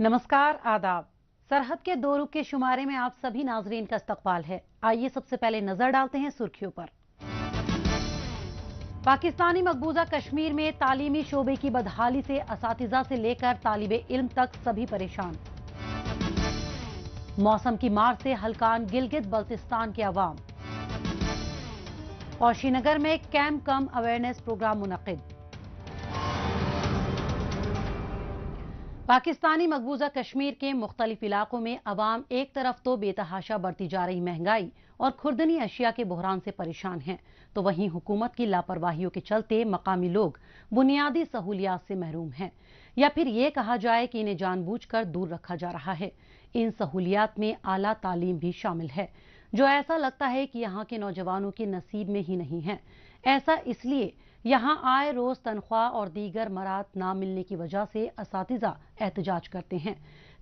नमस्कार, आदाब। सरहद के दो रुख के शुमारे में आप सभी नाजरीन का इस्तकबाल है। आइए सबसे पहले नजर डालते हैं सुर्खियों पर। पाकिस्तानी मकबूजा कश्मीर में तालीमी शोबे की बदहाली से असातिज़ा से लेकर तालिबे इल्म तक सभी परेशान। मौसम की मार से हलकान गिलगित बल्तिस्तान के अवाम। और श्रीनगर में कैंप कम अवेयरनेस प्रोग्राम मुनक्किद। पाकिस्तानी मकबूजा कश्मीर के मुख्तलिफ इलाकों में अवाम एक तरफ तो बेतहाशा बढ़ती जा रही महंगाई और खुर्दनी अशिया के बहरान से परेशान हैं, तो वहीं हुकूमत की लापरवाहियों के चलते मकामी लोग बुनियादी सहूलियात से महरूम हैं, या फिर ये कहा जाए कि इन्हें जानबूझकर दूर रखा जा रहा है। इन सहूलियात में आला तालीम भी शामिल है, जो ऐसा लगता है कि यहाँ के नौजवानों के नसीब में ही नहीं है। ऐसा इसलिए यहाँ आए रोज तनख्वाह और दीगर मरात ना मिलने की वजह से असातिज़ा एहतजाज करते हैं।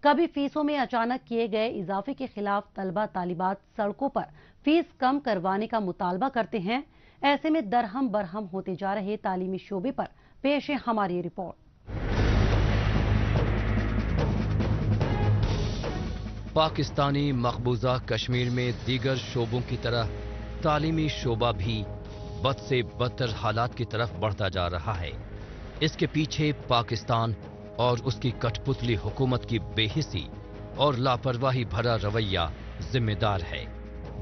कभी फीसों में अचानक किए गए इजाफे के खिलाफ तलबा तालिबात सड़कों पर फीस कम करवाने का मुतालबा करते हैं। ऐसे में दरहम बरहम होते जा रहे तालीमी शोबे पर पेश है हमारी रिपोर्ट। पाकिस्तानी मकबूजा कश्मीर में दीगर शोबों की तरह तालीमी शोबा भी बद से बदतर हालात की तरफ बढ़ता जा रहा है। इसके पीछे पाकिस्तान और उसकी कठपुतली हुकूमत की बेहिसी और लापरवाही भरा रवैया जिम्मेदार है,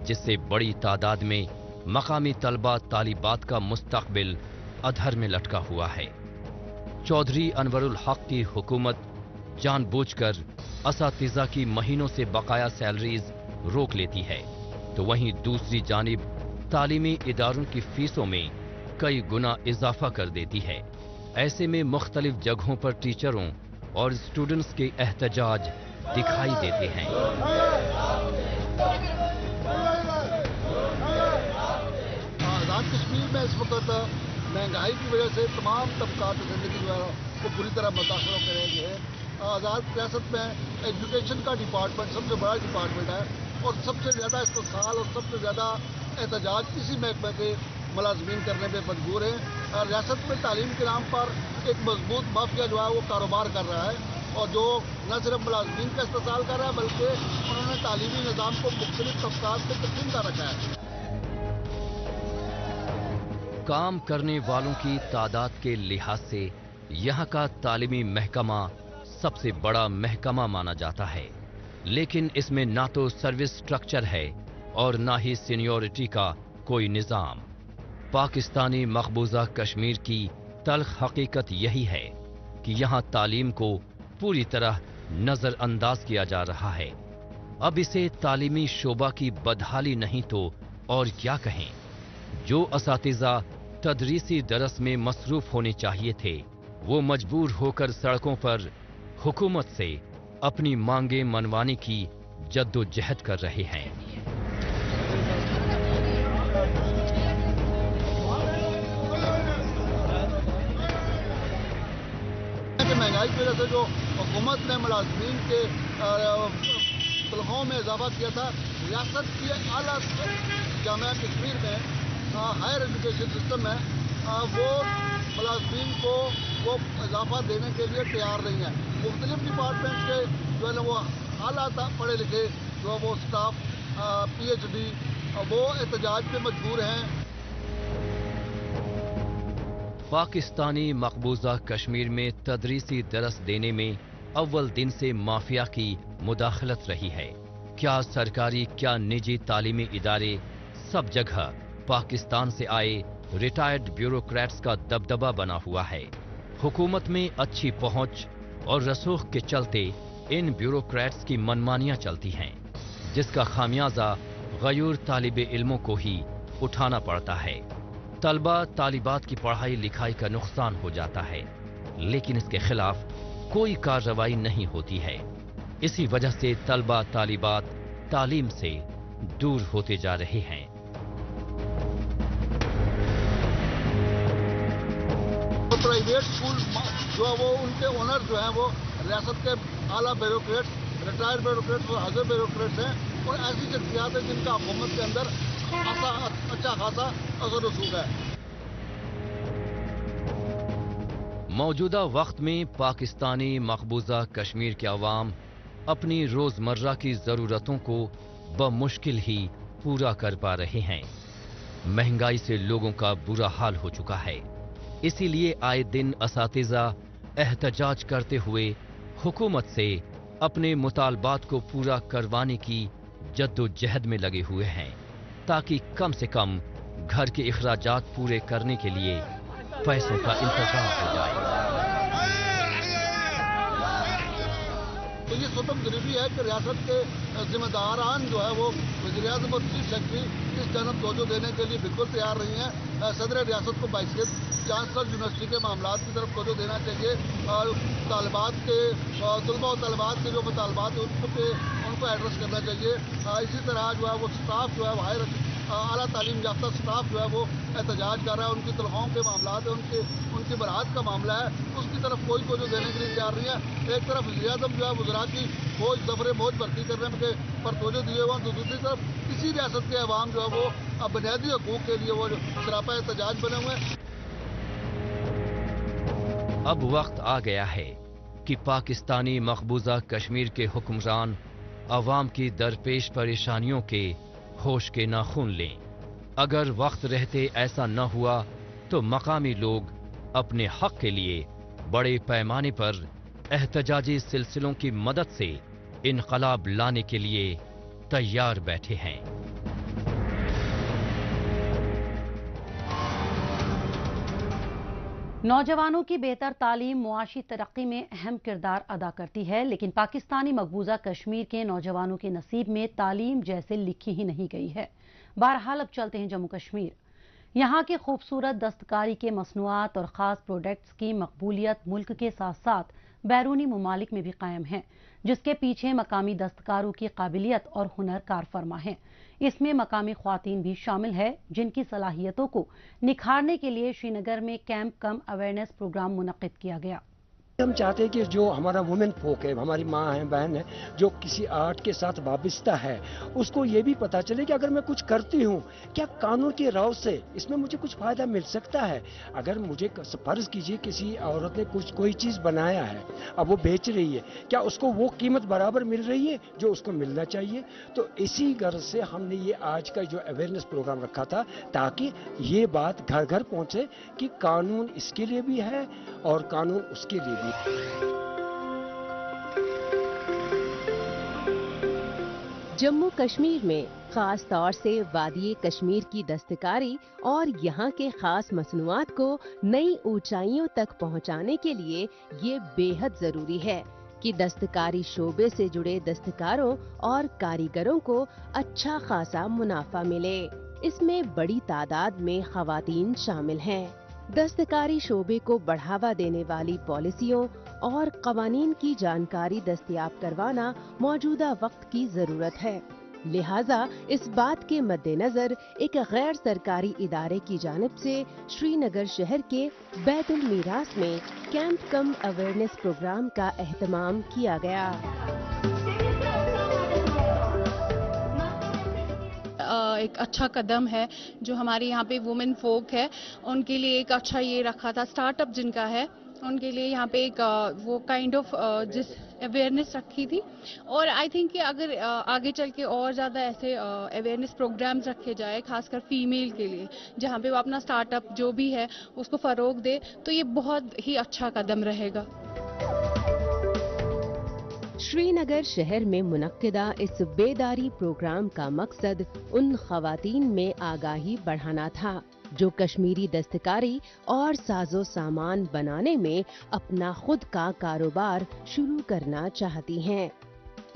जिससे बड़ी तादाद में मकामी तलबा तालिबात का मुस्तकबिल अधर में लटका हुआ है। चौधरी अनवरुल हक की हुकूमत जानबूझकर असातिज़ा की महीनों से बकाया सैलरीज रोक लेती है, तो वहीं दूसरी जानिब तालीमी इदारों की फीसों में कई गुना इजाफा कर देती है। ऐसे में मुख्तलिफ जगहों पर टीचरों और स्टूडेंट्स के एहतजाज दिखाई देते हैं। आज़ाद कश्मीर में इस वक्त महंगाई की वजह से तमाम तबकात जिंदगी जो है वो पूरी तरह मुतासर होकर रह है। आज़ाद रियासत में एजुकेशन का डिपार्टमेंट सबसे बड़ा डिपार्टमेंट है और सबसे ज़्यादा इस्तेसाल और सबसे ज़्यादा एहतजाज इसी महकमे के मुलाजमीन करने में मजबूर हैं। रियासत में तालीम के नाम पर एक मजबूत माफिया जो है वो कारोबार कर रहा है, और जो न सिर्फ मुलाजमीन का इस्तेसाल कर रहा है बल्कि उन्होंने तालीमी निज़ाम को मुख्तलिफ तबकात में तकसीम कर रखा है। काम करने वालों की तादाद के लिहाज से यहाँ का तालीमी महकमा सबसे बड़ा महकमा माना जाता है, लेकिन इसमें ना तो सर्विस स्ट्रक्चर है और ना ही सीनियोरिटी का कोई निज़ाम। पाकिस्तानी मकबूजा कश्मीर की तल्ख हकीकत यही है कि यहाँ तालीम को पूरी तरह नज़रअंदाज किया जा रहा है। अब इसे तालीमी शोबा की बदहाली नहीं तो और क्या कहें। जो असातिज़ा तदरीसी दरस में मसरूफ होने चाहिए थे, वो मजबूर होकर सड़कों पर हुकूमत से अपनी मांगे मनवाने की जद्दोजहद कर रहे हैं। महंगाई की वजह से जो हुकूमत ने मुलाजमीन के तनख्वाहों में इजाफा किया था, रियासत की आला जामिया कश्मीर में हायर एजुकेशन सिस्टम है, वो मुलाजमीन को वो इजाफा देने के लिए तैयार नहीं है। मुख्तलिफ डिपार्टमेंट के जो है ना वो आला पढ़े लिखे जो है वो स्टाफ PhD वो एहतजाज पे मजबूर हैं। पाकिस्तानी मकबूजा कश्मीर में तदरीसी दरस देने में अव्वल दिन से माफिया की मुदाखलत रही है। क्या सरकारी क्या निजी तालीमी इदारे, सब जगह पाकिस्तान से आए रिटायर्ड ब्यूरोक्रेट्स का दबदबा बना हुआ है। हुकूमत में अच्छी पहुंच और रसूख के चलते इन ब्यूरोक्रेट्स की मनमानियां चलती हैं, जिसका खामियाजा गयूर तालिबे इल्मों को ही उठाना पड़ता है। तलबा तालिबात की पढ़ाई लिखाई का नुकसान हो जाता है, लेकिन इसके खिलाफ कोई कार्रवाई नहीं होती है। इसी वजह से तलबा तालिबात तालीम से दूर होते जा रहे हैं। तो प्राइवेट स्कूल जो है वो उनके ओनर जो हैं वो रियासत के आला ब्यूरोक्रेट्स, रिटायर्ड ब्यूरोक्रेट्स और हाजिर ब्यूरोक्रेट्स हैं, और ऐसी शख्सियात हैं जिनका हुकूमत के अंदर अच्छा खासा असर रसूख है। मौजूदा वक्त में पाकिस्तानी मकबूजा कश्मीर के अवाम अपनी रोजमर्रा की जरूरतों को बमुश्किल ही पूरा कर पा रहे हैं। महंगाई से लोगों का बुरा हाल हो चुका है। इसीलिए आए दिन असातिज़ा एहतजाज करते हुए हुकूमत से अपने मुतालबात को पूरा करवाने की जद्दोजहद में लगे हुए हैं, ताकि कम से कम घर के अखराजात पूरे करने के लिए पैसों का इंतजाम हो जाए। तो ये स्वतः जरूरी है कि रियासत के जिम्मेदारान जो है वो वज़ीर-ए-आज़म और चीफ सेक्रेटरी इस जानब तवज्जो देने के लिए बिल्कुल तैयार नहीं है। सदर रियासत को बाइसियत चांसलर यूनिवर्सिटी के मामलात की तरफ तवज्जो देना चाहिए और तालिबात के तलबा और तालिबात के जो मुतालबात है उनको एड्रेस करना चाहिए। इसी तरह जो है वो स्टाफ जो है हायर आला तालीम याफ्ता स्टाफ जो है वो एहतजाज कर रहा है, उनकी तनख्वाहों के मामला है, उनकी बरात का मामला है, उसकी तरफ कोई तवज्जो देने के लिए तैयार नहीं है। एक तरफ वज़ीर-ए-आज़म जो है वज़रा की फौज दफरे मौज भर्ती करने पर तवज्जो दिए हुए हैं, तो दूसरी तरफ इसी रियासत के अवाम जो है वो बुनियादी हकूक़ के लिए वो सरापा एहतजाज बने हुए हैं। अब वक्त आ गया है कि पाकिस्तानी मकबूजा कश्मीर के हुक्मरान अवाम की दरपेश परेशानियों के होश के नाखून लें। अगर वक्त रहते ऐसा न हुआ तो मकामी लोग अपने हक के लिए बड़े पैमाने पर एहतजाजी सिलसिलों की मदद से इनकलाब लाने के लिए तैयार बैठे हैं। नौजवानों की बेहतर तालीम मुआशी तरक्की में अहम किरदार अदा करती है, लेकिन पाकिस्तानी मकबूजा कश्मीर के नौजवानों के नसीब में तालीम जैसे लिखी ही नहीं गई है। बहरहाल अब चलते हैं जम्मू कश्मीर। यहाँ के खूबसूरत दस्तकारी के मसनूआत और ख़ास प्रोडक्ट्स की मकबूलियत मुल्क के साथ साथ बैरूनी ममालिक में भी कायम है, जिसके पीछे मकामी दस्तकारों की काबिलियत और हुनर कारफरमा है। इसमें मकामी ख्वातीन भी शामिल है, जिनकी सलाहियतों को निखारने के लिए श्रीनगर में कैंप कम अवेयरनेस प्रोग्राम मुनक्किद किया गया। हम चाहते हैं कि जो हमारा वुमेन फोक है, हमारी माँ है, बहन है, जो किसी आर्ट के साथ वाबस्ता है, उसको ये भी पता चले कि अगर मैं कुछ करती हूँ क्या कानून के राव से इसमें मुझे कुछ फायदा मिल सकता है। अगर मुझे फर्ज कीजिए किसी औरत ने कोई चीज़ बनाया है, अब वो बेच रही है, क्या उसको वो कीमत बराबर मिल रही है जो उसको मिलना चाहिए। तो इसी गर्ज से हमने ये आज का जो अवेयरनेस प्रोग्राम रखा था, ताकि ये बात घर घर पहुँचे कि कानून इसके लिए भी है और कानून उसके लिए भी। जम्मू कश्मीर में खास तौर से वादी कश्मीर की दस्तकारी और यहाँ के खास मसनूआत को नई ऊंचाइयों तक पहुँचाने के लिए ये बेहद जरूरी है कि दस्तकारी शोबे से जुड़े दस्तकारों और कारीगरों को अच्छा खासा मुनाफा मिले। इसमें बड़ी तादाद में खवातीन शामिल हैं। दस्तकारी शोबे को बढ़ावा देने वाली पॉलिसियों और कवानीन की जानकारी दस्तयाब करवाना मौजूदा वक्त की जरूरत है। लिहाजा इस बात के मद्देनजर एक गैर सरकारी इदारे की जानिब से श्रीनगर शहर के बैतुल मीरास में कैंप कम अवेयरनेस प्रोग्राम का एहतमाम किया गया। एक अच्छा कदम है जो हमारे यहाँ पे वुमेन फोक है उनके लिए एक अच्छा ये रखा था। स्टार्टअप जिनका है उनके लिए यहाँ पे एक वो काइंड ऑफ जिस अवेयरनेस रखी थी, और आई थिंक कि अगर आगे चल के और ज़्यादा ऐसे अवेयरनेस प्रोग्राम्स रखे जाए खासकर फीमेल के लिए, जहाँ पे वो अपना स्टार्टअप जो भी है उसको फ़रोग दे, तो ये बहुत ही अच्छा कदम रहेगा। श्रीनगर शहर में मुनक्किदा इस बेदारी प्रोग्राम का मकसद उन खवातीन में आगाही बढ़ाना था जो कश्मीरी दस्तकारी और साजो सामान बनाने में अपना खुद का कारोबार शुरू करना चाहती हैं।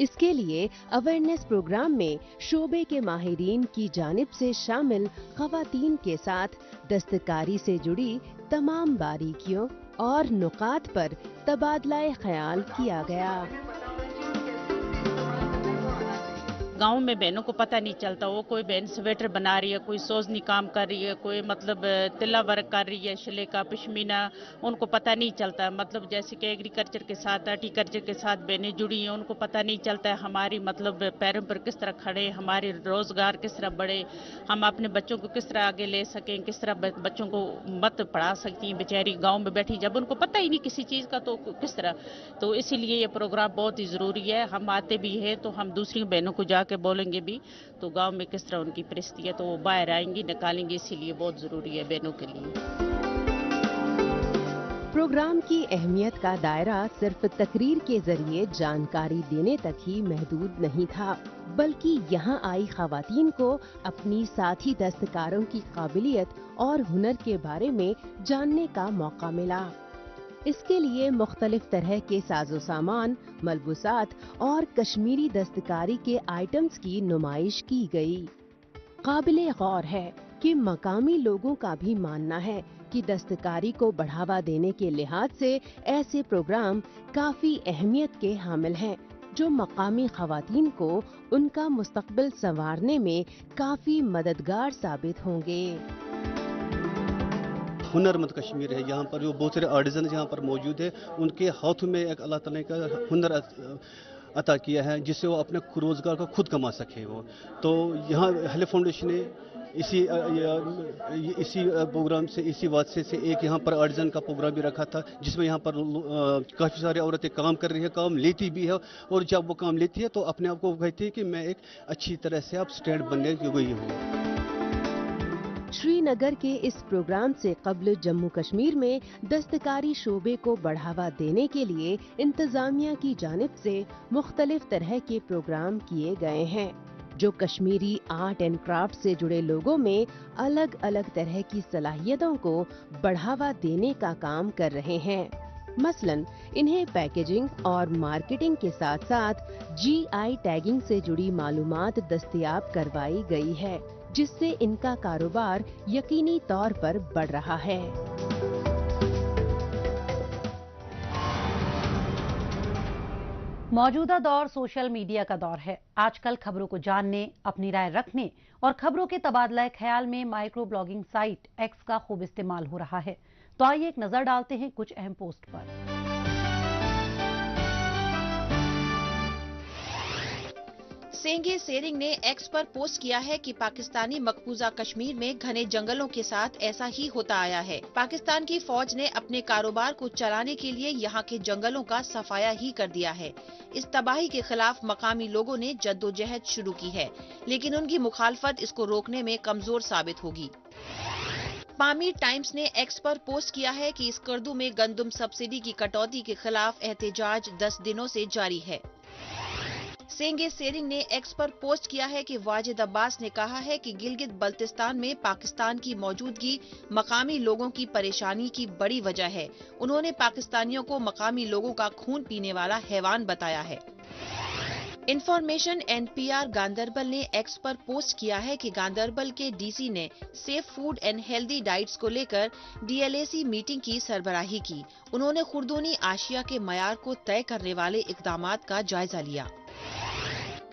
इसके लिए अवेयरनेस प्रोग्राम में शोबे के माहिरीन की जानिब से शामिल खवातीन के साथ दस्तकारी से जुड़ी तमाम बारीकियों और नुकात पर तबादला ख्याल किया गया। गांव में बहनों को पता नहीं चलता, वो कोई बहन स्वेटर बना रही है, कोई सोजनी काम कर रही है, कोई मतलब तिल्ला वर्क कर रही है, शिले का पश्मीना, उनको पता नहीं चलता। मतलब जैसे कि एग्रीकल्चर के साथ हॉर्टिकल्चर के साथ बहनें जुड़ी हैं, उनको पता नहीं चलता है हमारी मतलब पैरों पर किस तरह खड़े, हमारे रोजगार किस तरह बढ़े, हम अपने बच्चों को किस तरह आगे ले सकें, किस तरह बच्चों को मत पढ़ा सकती हैं बेचारी गाँव में बैठी, जब उनको पता ही नहीं किसी चीज़ का तो किस तरह। तो इसीलिए ये प्रोग्राम बहुत ही ज़रूरी है। हम आते भी हैं तो हम दूसरी बहनों को जाके बोलेंगे भी तो गांव में किस तरह उनकी परिस्थिति है, तो वो बाहर आएंगी, निकालेंगे, इसीलिए बहुत ज़रूरी है बहनों के लिए। प्रोग्राम की अहमियत का दायरा सिर्फ तकरीर के जरिए जानकारी देने तक ही महदूद नहीं था, बल्कि यहाँ आई खवातीन को अपनी साथी दस्तकारों की काबिलियत और हुनर के बारे में जानने का मौका मिला। इसके लिए मुख्तलिफ तरह के साजो सामान, मलबूसात और कश्मीरी दस्तकारी के आइटम्स की नुमाइश की गई। काबिले गौर है कि मकामी लोगों का भी मानना है कि दस्तकारी को बढ़ावा देने के लिहाज से ऐसे प्रोग्राम काफी अहमियत के हामिल हैं, जो मकामी खवातीन को उनका मुस्तकबिल संवारने में काफी मददगार साबित होंगे। हुनरमंद कश्मीर है, यहाँ पर जो बहुत सारे आर्टिजन यहाँ पर मौजूद है, उनके हाथों में एक अल्लाह ताला का हुनर अता किया है जिससे वो अपने रोजगार को खुद कमा सके। वो तो यहाँ हेले फाउंडेशन ने इसी प्रोग्राम से, इसी वास्ते से एक यहाँ पर आर्टिजन का प्रोग्राम भी रखा था, जिसमें यहाँ पर काफ़ी सारी औरतें काम कर रही है, काम लेती भी है, और जब वो काम लेती है तो अपने आप को कहती है कि मैं एक अच्छी तरह से अब स्टैंड बनने की गई हूँ। श्रीनगर के इस प्रोग्राम से कब्ल जम्मू कश्मीर में दस्तकारी शोबे को बढ़ावा देने के लिए इंतजामिया की जानिब से मुख्तलिफ तरह के प्रोग्राम किए गए हैं, जो कश्मीरी आर्ट एंड क्राफ्ट से जुड़े लोगों में अलग अलग तरह की सलाहियतों को बढ़ावा देने का काम कर रहे हैं। मसलन इन्हें पैकेजिंग और मार्केटिंग के साथ साथ GI टैगिंग से जुड़ी मालूमात दस्तयाब करवाई गई है, जिससे इनका कारोबार यकीनी तौर पर बढ़ रहा है। मौजूदा दौर सोशल मीडिया का दौर है। आजकल खबरों को जानने, अपनी राय रखने और खबरों के तबादला ख्याल में माइक्रो ब्लॉगिंग साइट एक्स का खूब इस्तेमाल हो रहा है। तो आइए एक नजर डालते हैं कुछ अहम पोस्ट पर। सेंगे सेरिंग ने एक्स पर पोस्ट किया है कि पाकिस्तानी मकबूजा कश्मीर में घने जंगलों के साथ ऐसा ही होता आया है। पाकिस्तान की फौज ने अपने कारोबार को चलाने के लिए यहाँ के जंगलों का सफाया ही कर दिया है। इस तबाही के खिलाफ मकामी लोगों ने जद्दोजहद शुरू की है, लेकिन उनकी मुखालफत इसको रोकने में कमजोर साबित होगी। पामी टाइम्स ने एक्स पर पोस्ट किया है कि इस कर्दू में गंदम सब्सिडी की कटौती के खिलाफ एहतजाज 10 दिनों से जारी है। सेंगे सेरिंग ने एक्स पर पोस्ट किया है कि वाजिद अब्बास ने कहा है कि गिलगित बल्तिस्तान में पाकिस्तान की मौजूदगी मकामी लोगों की परेशानी की बड़ी वजह है। उन्होंने पाकिस्तानियों को मकामी लोगों का खून पीने वाला हैवान बताया है। इंफॉर्मेशन NPR गांदरबल ने एक्स पर पोस्ट किया है कि गांदरबल के DC ने safe food and healthy diets को लेकर DLAC मीटिंग की सरबराही की। उन्होंने खुर्दूनी आशिया के मयार को तय करने वाले इकदामात का जायजा लिया।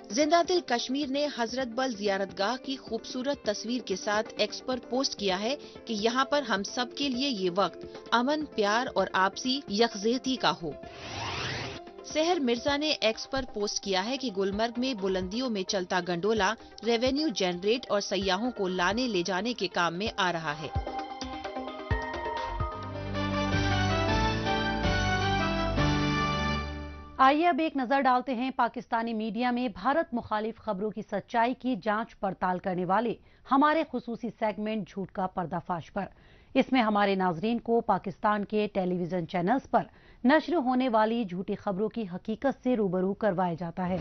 जिंदा दिल कश्मीर ने हजरत बल जियारतगाह की खूबसूरत तस्वीर के साथ एक्स पर पोस्ट किया है कि यहाँ पर हम सब के लिए ये वक्त अमन, प्यार और आपसी यकजहती का हो। सहर मिर्जा ने एक्स पर पोस्ट किया है कि गुलमर्ग में बुलंदियों में चलता गंडोला रेवेन्यू जनरेट और सयाहों को लाने ले जाने के काम में आ रहा है। आइए अब एक नजर डालते हैं पाकिस्तानी मीडिया में भारत मुखालिफ खबरों की सच्चाई की जांच पड़ताल करने वाले हमारे खुसूसी सेगमेंट झूठ का पर्दाफाश पर। इसमें हमारे नाजरीन को पाकिस्तान के टेलीविजन चैनल्स पर नश्र होने वाली झूठी खबरों की हकीकत से रूबरू करवाया जाता है।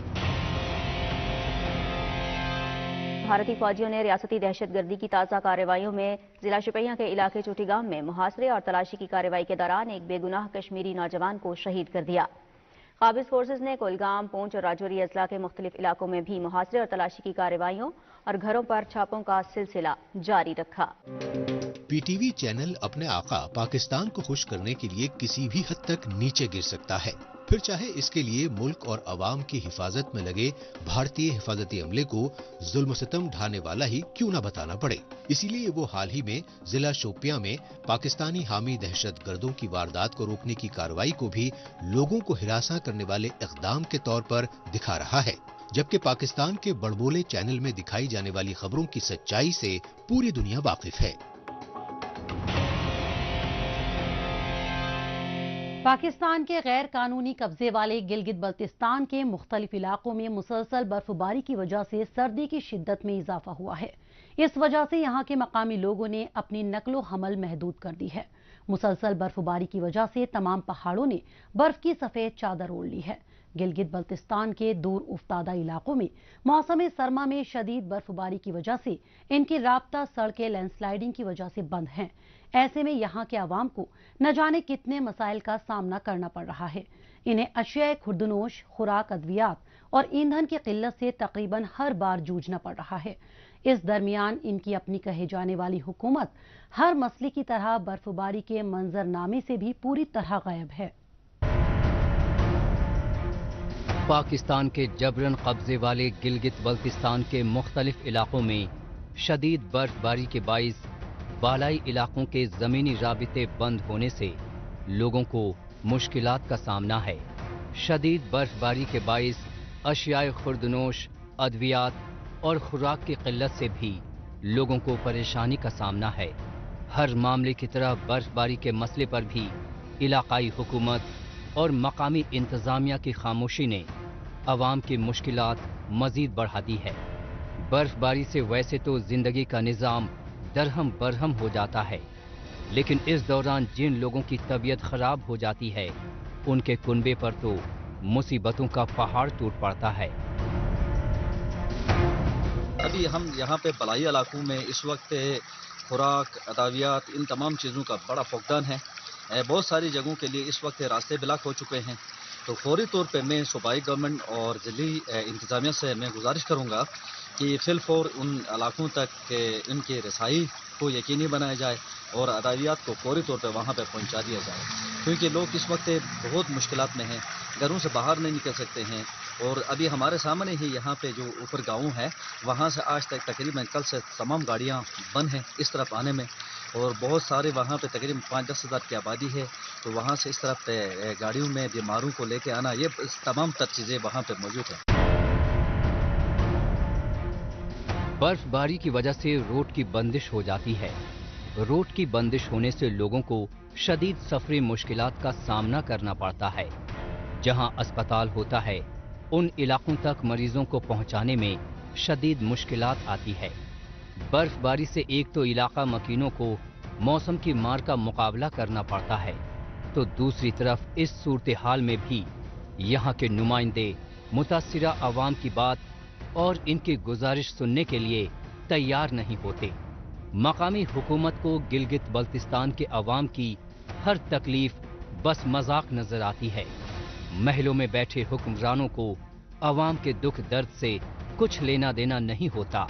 भारतीय फौजियों ने रियासती दहशतगर्दी की ताज़ा कार्रवाइयों में जिला शोपियां के इलाके चोटीगाम में मुहासरे और तलाशी की कार्रवाई के दौरान एक बेगुनाह कश्मीरी नौजवान को शहीद कर दिया। काबिज फोर्सेज ने कोलगाम, पूंछ और राजौरी अजला के मुख्तलिफ इलाकों में भी मुहासरे और तलाशी की कार्रवाइयों और घरों पर छापों का सिलसिला जारी रखा। PTV चैनल अपने आका पाकिस्तान को खुश करने के लिए किसी भी हद तक नीचे गिर सकता है, फिर चाहे इसके लिए मुल्क और अवाम की हिफाजत में लगे भारतीय हिफाजती अमले को जुल्म सितम ढाने वाला ही क्यों न बताना पड़े। इसीलिए वो हाल ही में जिला शोपियां में पाकिस्तानी हामी दहशतगर्दों की वारदात को रोकने की कार्रवाई को भी लोगों को हिरासा करने वाले इक़दाम के तौर पर दिखा रहा है, जबकि पाकिस्तान के बड़बोले चैनल में दिखाई जाने वाली खबरों की सच्चाई से पूरी दुनिया वाकिफ है। पाकिस्तान के गैर कानूनी कब्जे वाले गिलगित बल्तिस्तान के मुख्तलिफ इलाकों में मुसलसल बर्फबारी की वजह से सर्दी की शिद्दत में इजाफा हुआ है। इस वजह से यहाँ के मकामी लोगों ने अपनी नकलो हमल महदूद कर दी है। मुसलसल बर्फबारी की वजह से तमाम पहाड़ों ने बर्फ की सफेद चादर ओढ़ ली है। गिलगित बल्तिस्तान के दूर उफ्तादा इलाकों में मौसम सरमा में शदीद बर्फबारी की वजह से इनकी राब्ता सड़कें लैंडस्लाइडिंग की वजह से बंद हैं। ऐसे में यहाँ के आवाम को न जाने कितने मसाइल का सामना करना पड़ रहा है। इन्हें अशिया खुर्दनोश, खुराक, अद्वियात और ईंधन की किल्लत से तकरीबन हर बार जूझना पड़ रहा है। इस दरमियान इनकी अपनी कहे जाने वाली हुकूमत हर मसले की तरह बर्फबारी के मंजरनामे से भी पूरी तरह गायब है। पाकिस्तान के जबरन कब्जे वाले गिलगित बल्तिस्तान के मुख्तलिफ इलाकों में शदीद बर्फबारी के बाइस बालाई इलाकों के जमीनी राबिते बंद होने से लोगों को मुश्किलात का सामना है। शदीद बर्फबारी के बाइस अशियाए खुर्दनोश, अद्वियात और खुराक की किल्लत से भी लोगों को परेशानी का सामना है। हर मामले की तरह बर्फबारी के मसले पर भी इलाकाई हुकूमत और मकामी इंतजामिया की खामोशी ने अवाम की मुश्किलात मजीद बढ़ा दी है। बर्फबारी से वैसे तो जिंदगी का निज़ाम दरहम बरहम हो जाता है, लेकिन इस दौरान जिन लोगों की तबीयत खराब हो जाती है उनके कुनबे पर तो मुसीबतों का पहाड़ टूट पड़ता है। अभी हम यहाँ पे बलाई इलाकों में इस वक्त खुराक, अदावियात, इन तमाम चीज़ों का बड़ा फुकदान है। बहुत सारी जगहों के लिए इस वक्त रास्ते ब्लॉक हो चुके हैं। तो फौरी तौर पे मैं सूबाई गवर्नमेंट और ज़िली इंतज़ामिया से मैं गुजारिश करूँगा कि फिलफौर उन इलाकों तक इनकी रसाई को यकीनी बनाया जाए और अदावियात को फौरी तौर पे वहाँ पे पहुँचा दिया जाए, क्योंकि लोग इस वक्त बहुत मुश्किलात में हैं, घरों से बाहर नहीं निकल सकते हैं। और अभी हमारे सामने ही यहाँ पे जो ऊपर गाँव है वहाँ से आज तक तकरीबन कल से तमाम गाड़ियाँ बंद हैं इस तरफ आने में, और बहुत सारे वहाँ पे तकरीबन 5-10 हज़ार की आबादी है। तो वहाँ से इस तरफ गाड़ियों में बीमारों को लेके आना, ये तमाम तर चीज़ें वहाँ पे मौजूद हैं। बर्फबारी की वजह से रोड की बंदिश हो जाती है। रोड की बंदिश होने से लोगों को शदीद सफरी मुश्किलात का सामना करना पड़ता है। जहां अस्पताल होता है उन इलाकों तक मरीजों को पहुंचाने में शदीद मुश्किलात आती है। बर्फबारी से एक तो इलाका मकीनों को मौसम की मार का मुकाबला करना पड़ता है, तो दूसरी तरफ इस सूरत हाल में भी यहाँ के नुमाइंदे मुतासिरा अवाम की बात और इनकी गुजारिश सुनने के लिए तैयार नहीं होते। मकामी हुकूमत को गिलगित बल्तिस्तान के अवाम की हर तकलीफ बस मजाक नजर आती है। महलों में बैठे हुक्मरानों को अवाम के दुख दर्द से कुछ लेना देना नहीं होता,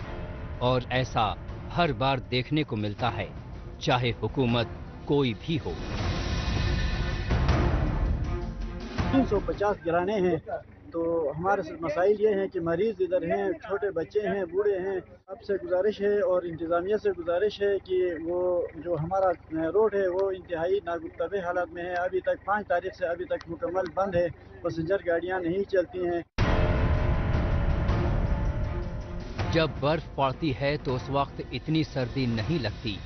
और ऐसा हर बार देखने को मिलता है, चाहे हुकूमत कोई भी हो। 350 गिराने हैं, तो हमारे मसाइल ये हैं कि मरीज इधर हैं, छोटे बच्चे हैं, बूढ़े हैं। आपसे गुजारिश है और इंतज़ामिया से गुजारिश है कि वो जो हमारा रोड है वो इंतहाई नागुफ्तबे हालत में है। अभी तक 5 तारीख से अभी तक मुकम्मल बंद है, पैसेंजर गाड़ियाँ नहीं चलती हैं। जब बर्फ पड़ती है तो उस वक्त इतनी सर्दी नहीं लगती,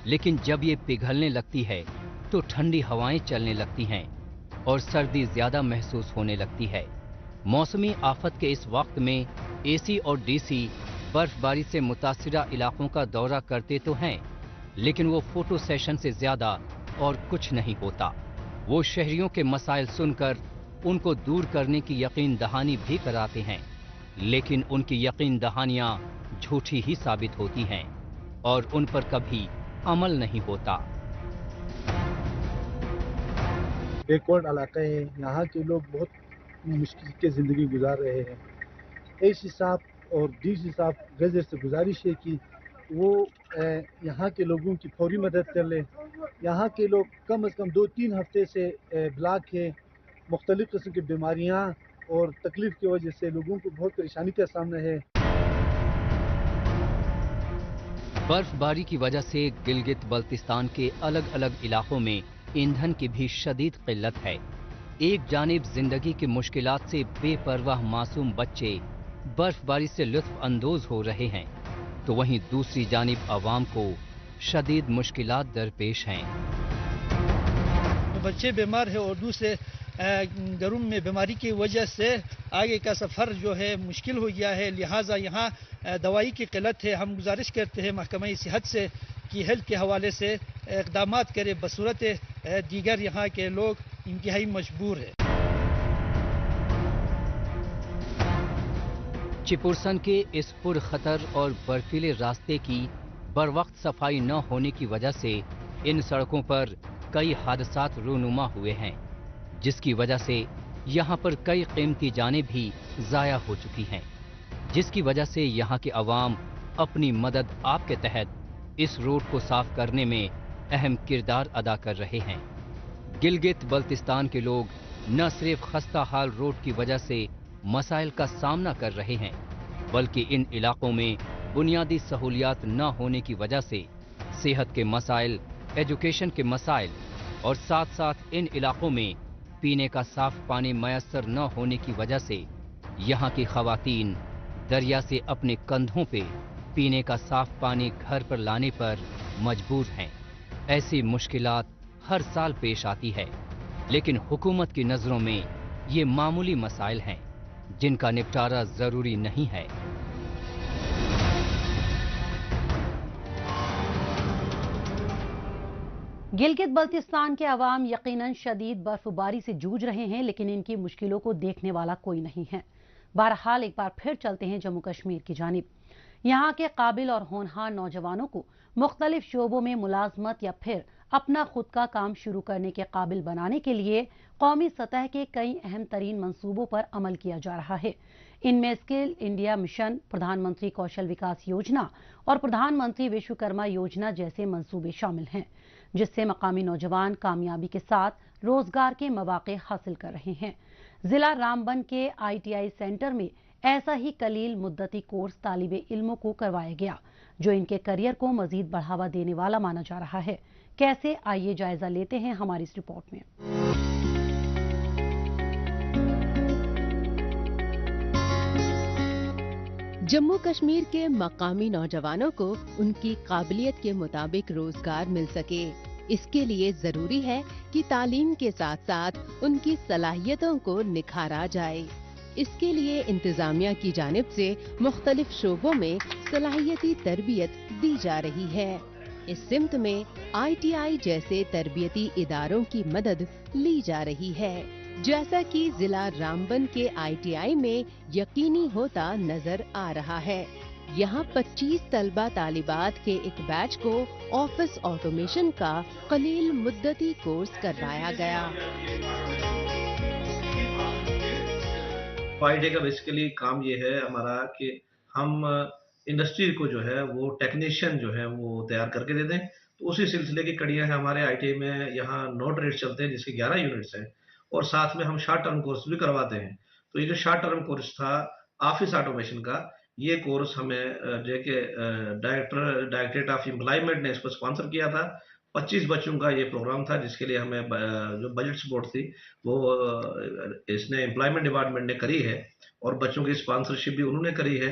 लेकिन जब ये पिघलने लगती है तो ठंडी हवाएं चलने लगती हैं और सर्दी ज्यादा महसूस होने लगती है। मौसमी आफत के इस वक्त में एसी और डीसी बर्फबारी से मुतासिरा इलाकों का दौरा करते तो हैं, लेकिन वो फोटो सेशन से ज्यादा और कुछ नहीं होता। वो शहरियों के मसाइल सुनकर उनको दूर करने की यकीन दहानी भी कराते हैं, लेकिन उनकी यकीन दहानियां झूठी ही साबित होती हैं और उन पर कभी अमल नहीं होता। बैकवर्ड इलाका है, यहाँ के लोग बहुत मुश्किल के ज़िंदगी गुजार रहे हैं। एसी साहब और डीसी साहब गजर से गुजारिश है कि वो यहाँ के लोगों की फौरी मदद कर ले। यहाँ के लोग कम से कम 2-3 हफ्ते से ब्लॉक है मुख्तलिफ किस्म की बीमारियाँ और तकलीफ की वजह से लोगों को बहुत परेशानी का सामना है। बर्फबारी की वजह से गिलगित बल्तिस्तान के अलग अलग इलाकों में ईंधन की भी शदीद किल्लत है। एक जानिब जिंदगी की मुश्किलात से बेपरवाह मासूम बच्चे बर्फबारी से लुत्फ अंदोज हो रहे हैं, तो वहीं दूसरी जानिब आवाम को शदीद मुश्किलात दरपेश हैं। बच्चे बीमार है और दूसरे घरों में बीमारी की वजह से आगे का सफ़र जो है मुश्किल हो गया है, लिहाजा यहाँ दवाई की किल्लत है। हम गुजारिश करते हैं महकमा सेहत से कि हेल्थ के हवाले से इक़दाम करे, बसूरत दीगर यहाँ के लोग इंतहाई मजबूर है। चिपुरसन के इस पुरखतर और बर्फीले रास्ते की बरवक्त सफाई न होने की वजह से इन सड़कों पर कई हादसात रूनुमा हुए हैं, जिसकी वजह से यहाँ पर कई कीमती जानें भी ज़ाया हो चुकी हैं, जिसकी वजह से यहाँ के अवाम अपनी मदद आप के तहत इस रोड को साफ करने में अहम किरदार अदा कर रहे हैं। गिलगित बल्तिस्तान के लोग न सिर्फ खस्ता हाल रोड की वजह से मसाइल का सामना कर रहे हैं, बल्कि इन इलाकों में बुनियादी सहूलियात न होने की वजह से सेहत के मसाइल, एजुकेशन के मसाइल और साथ साथ इन इलाकों में पीने का साफ पानी मयसर न होने की वजह से यहाँ की खवातीन दरिया से अपने कंधों पे पीने का साफ पानी घर पर लाने पर मजबूर हैं। ऐसी मुश्किलात हर साल पेश आती है, लेकिन हुकूमत की नज़रों में ये मामूली मसाइल हैं जिनका निपटारा जरूरी नहीं है। गिलगित बल्तिस्तान के अवाम यकीनन शदीद बर्फबारी से जूझ रहे हैं, लेकिन इनकी मुश्किलों को देखने वाला कोई नहीं है। बहरहाल एक बार फिर चलते हैं जम्मू कश्मीर की जानिब। यहाँ के काबिल और होनहार नौजवानों को मुख्तलिफ शोबों में मुलाजमत या फिर अपना खुद का काम शुरू करने के काबिल बनाने के लिए कौमी सतह के कई अहम तरीन मंसूबों पर अमल किया जा रहा है। इनमें स्किल इंडिया मिशन, प्रधानमंत्री कौशल विकास योजना और प्रधानमंत्री विश्वकर्मा योजना जैसे मंसूबे शामिल हैं, जिससे मकामी नौजवान कामयाबी के साथ रोजगार के मौके हासिल कर रहे हैं। जिला रामबन के ITI सेंटर में ऐसा ही कलील मुद्दती कोर्स तालिबे इल्मों को करवाया गया, जो इनके करियर को मजीद बढ़ावा देने वाला माना जा रहा है। कैसे, आइए जायजा लेते हैं हमारी इस रिपोर्ट में। जम्मू कश्मीर के मकामी नौजवानों को उनकी काबिलियत के मुताबिक रोजगार मिल सके, इसके लिए जरूरी है कि तालीम के साथ साथ उनकी सलाहियतों को निखारा जाए। इसके लिए इंतजामिया की जानिब से मुख्तलिफ शोबों में सलाहियती तरबियत दी जा रही है। इस सिमत में ITI जैसे तरबियती इदारों की मदद ली जा रही है, जैसा कि जिला रामबन के ITI में यकीनी होता नजर आ रहा है। यहाँ 25 तलबा तालिबात के एक बैच को ऑफिस ऑटोमेशन का कलील मुद्दती कोर्स करवाया गया। 5 डे का बेसिकली काम ये है हमारा कि हम इंडस्ट्री को जो है वो टेक्नीशियन जो है वो तैयार करके दे दें। तो उसी सिलसिले की कड़ियां हैं हमारे ITI में। यहाँ 9 ट्रेड चलते हैं जिसके 11 यूनिट्स हैं और साथ में हम शॉर्ट टर्म कोर्स भी करवाते हैं। तो ये जो शॉर्ट टर्म कोर्स था ऑफिस ऑटोमेशन का, ये कोर्स हमें जेके डायरेक्टरेट ऑफ एम्प्लॉयमेंट ने इसको स्पॉन्सर किया था। 25 बच्चों का ये प्रोग्राम था, जिसके लिए हमें जो बजट सपोर्ट थी वो इसने एम्प्लॉयमेंट डिपार्टमेंट ने करी है और बच्चों की स्पॉन्सरशिप भी उन्होंने करी है।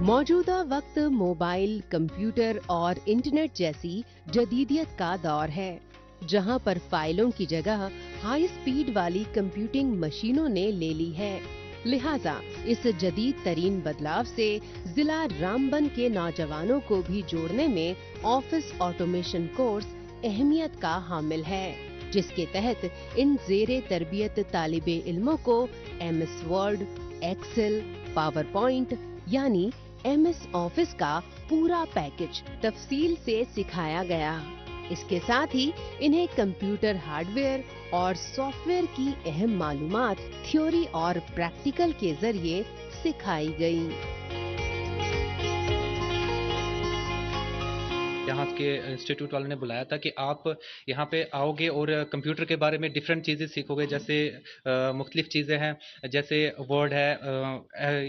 मौजूदा वक्त मोबाइल, कंप्यूटर और इंटरनेट जैसी जदीदियत का दौर है, जहां पर फाइलों की जगह हाई स्पीड वाली कंप्यूटिंग मशीनों ने ले ली है। लिहाजा इस जदीद तरीन बदलाव से जिला रामबन के नौजवानों को भी जोड़ने में ऑफिस ऑटोमेशन कोर्स अहमियत का हामिल है, जिसके तहत इन जेरे तरबियत तालिबे इल्मों को MS Word, Excel, PowerPoint यानी MS ऑफिस का पूरा पैकेज तफसील से सिखाया गया। इसके साथ ही इन्हें कंप्यूटर हार्डवेयर और सॉफ्टवेयर की अहम मालूमात थ्योरी और प्रैक्टिकल के जरिए सिखाई गई। यहाँ के इंस्टीट्यूट वालों ने बुलाया था कि आप यहाँ पे आओगे और कंप्यूटर के बारे में डिफरेंट चीज़ें सीखोगे, जैसे मुख्तलिफ चीज़ें हैं, जैसे वर्ड है,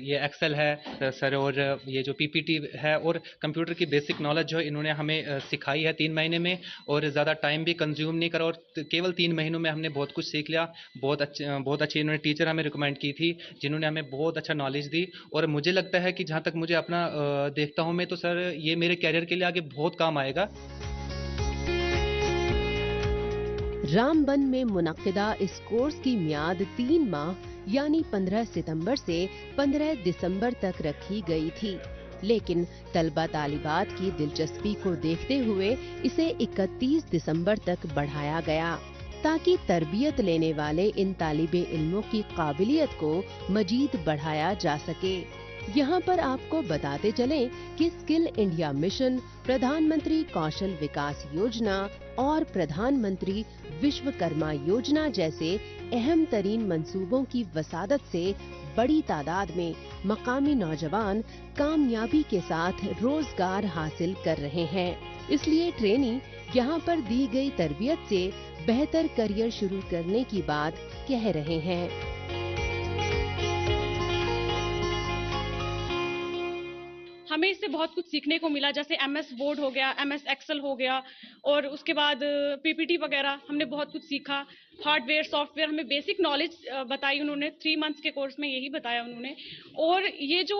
ये एक्सेल है सर, और ये जो पीपीटी है, और कंप्यूटर की बेसिक नॉलेज जो इन्होंने हमें सिखाई है 3 महीने में, और ज़्यादा टाइम भी कंज्यूम नहीं करा, और केवल 3 महीनों में हमने बहुत कुछ सीख लिया। बहुत अच्छी इन्होंने टीचर हमें रिकमेंड की थी जिन्होंने हमें बहुत अच्छा नॉलेज दी, और मुझे लगता है कि जहाँ तक मुझे अपना देखता हूँ मैं, तो सर ये मेरे कैरियर के लिए आगे बहुत काम आएगा। रामबन में मुनक्किदा इस कोर्स की मियाद 3 माह यानी 15 सितंबर से 15 दिसंबर तक रखी गई थी, लेकिन तलबा तालिबात की दिलचस्पी को देखते हुए इसे 31 दिसंबर तक बढ़ाया गया, ताकि तरबियत लेने वाले इन तालिबे इल्मों की काबिलियत को मजीद बढ़ाया जा सके। यहाँ पर आपको बताते चलें कि स्किल इंडिया मिशन, प्रधानमंत्री कौशल विकास योजना और प्रधानमंत्री विश्वकर्मा योजना जैसे अहम तरीन मंसूबों की वसादत से बड़ी तादाद में मकामी नौजवान कामयाबी के साथ रोजगार हासिल कर रहे हैं। इसलिए ट्रेनी यहाँ पर दी गई तरबियत से बेहतर करियर शुरू करने की बात कह रहे हैं। हमें इससे बहुत कुछ सीखने को मिला, जैसे MS वर्ड हो गया, MS एक्सेल हो गया, और उसके बाद PPT वगैरह हमने बहुत कुछ सीखा। हार्डवेयर सॉफ्टवेयर हमें बेसिक नॉलेज बताई उन्होंने, 3 मंथ्स के कोर्स में यही बताया उन्होंने। और ये जो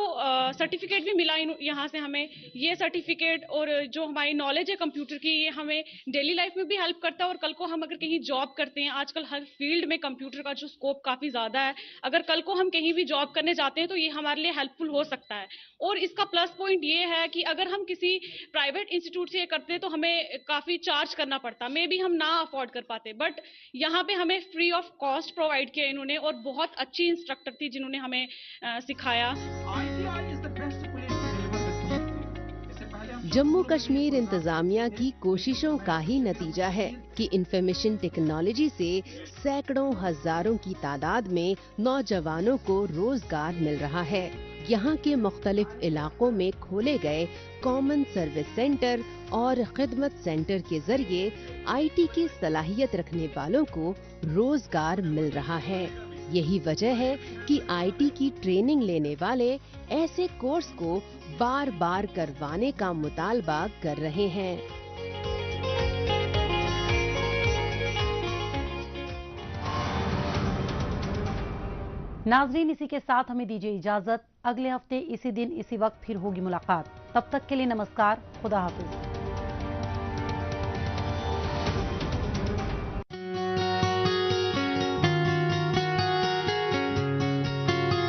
सर्टिफिकेट भी मिला यहाँ से हमें, ये सर्टिफिकेट और जो हमारी नॉलेज है कंप्यूटर की, ये हमें डेली लाइफ में भी हेल्प करता है, और कल को हम अगर कहीं जॉब करते हैं, आजकल हर फील्ड में कंप्यूटर का जो स्कोप काफ़ी ज़्यादा है, अगर कल को हम कहीं भी जॉब करने जाते हैं तो ये हमारे लिए हेल्पफुल हो सकता है। और इसका प्लस पॉइंट ये है कि अगर हम किसी प्राइवेट इंस्टीट्यूट से करते हैं तो हमें काफ़ी चार्ज करना पड़ता, मे भी हम ना अफोर्ड कर पाते, बट यहाँ पे हमें फ्री ऑफ कॉस्ट प्रोवाइड किया इन्होंने, और बहुत अच्छी इंस्ट्रक्टर थी जिन्होंने हमें सिखाया। जम्मू कश्मीर इंतजामिया की कोशिशों का ही नतीजा है कि इंफॉर्मेशन टेक्नोलॉजी से सैकड़ों हजारों की तादाद में नौजवानों को रोजगार मिल रहा है। यहाँ के मुख्तलिफ इलाकों में खोले गए कॉमन सर्विस सेंटर और खिदमत सेंटर के जरिए IT की सलाहियत रखने वालों को रोजगार मिल रहा है। यही वजह है कि IT की ट्रेनिंग लेने वाले ऐसे कोर्स को बार बार करवाने का मुतालबा कर रहे हैं। नाजरीन, इसी के साथ हमें दीजिए इजाजत। अगले हफ्ते इसी दिन इसी वक्त फिर होगी मुलाकात। तब तक के लिए नमस्कार, खुदा हाफिज।